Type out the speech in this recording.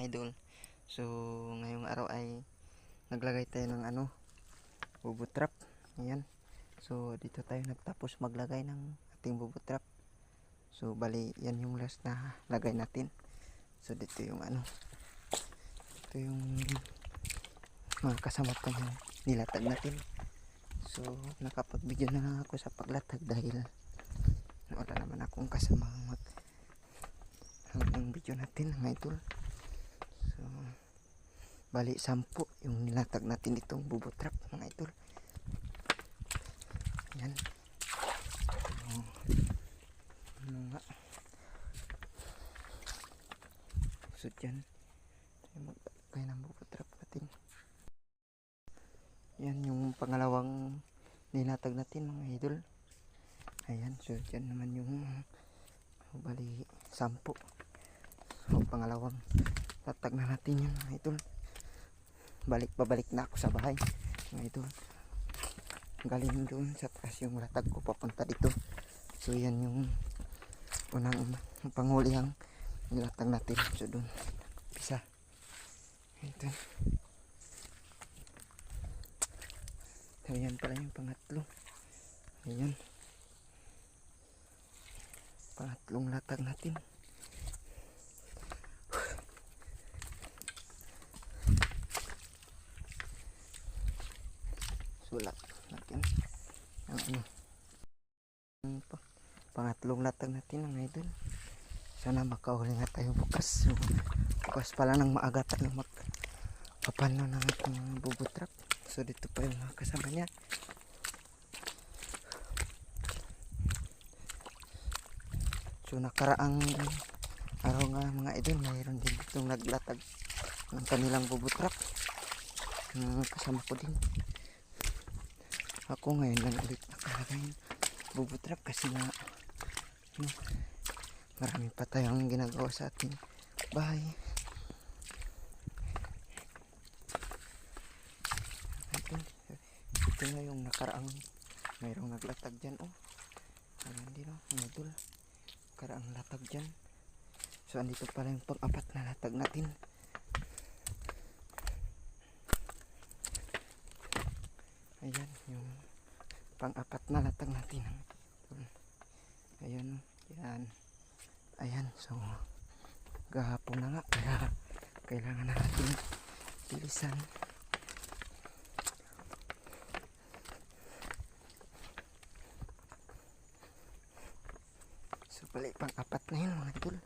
idol. So ngayong araw ay naglagay tayo ng bubot trap. Ayan. So dito tayo nagtapos maglagay ng ating bubot trap. So bali yan yung last na lagay natin. So dito yung ito yung mga kasama pa yung nilatag natin. So nakapag-video na lang ako sa paglatag dahil wala naman akong kasama ang video natin mga idol. So bali 10 yung nilatag natin ditong bubot trap mga idol. Ayan. Ano nga. So dyan maglagay ng bubot trap natin. Yan yung pangalawang nilatag natin mga idol. Ayan. So dyan naman yung bali 10. So pangalawang latag na natin yun mga idol. Babalik na ako sa bahay mga idol. Galing doon sa taas yung latag ko papunta dito. So yan yung unang panghulihang nilatag natin. So doon pisa ito. So yan pala yung pangatlo. Ayan, pangatlong latag natin. Sulat natin ang pangatlong latag natin mga idol. Sana makahuli nga tayo bukas. So, bukas pala ng maaga tayo magpapano ng ating bubot trap. So dito pa yung mga kasama niya. So nakaraang araw nga mga idol, mayroon din ditong naglatag ng kanilang bubot trap. Kasama ko din. Ako ngayon lang ulit nakalagay ng bubot trap kasi nga marami pa tayong ginagawa sa ating bahay. Ito nga yung nakaraang mayroong naglatag dyan. Ayan din mga idol, nakaraang latag dyan. So andito pala yung pang-apat na latag natin. Ayan yung pang-apat na latag natin. Ayan, yan. Ayan, so gahapon na nga kaya kailangan na natin bilisan. So balik pang-apat na yun mga idol.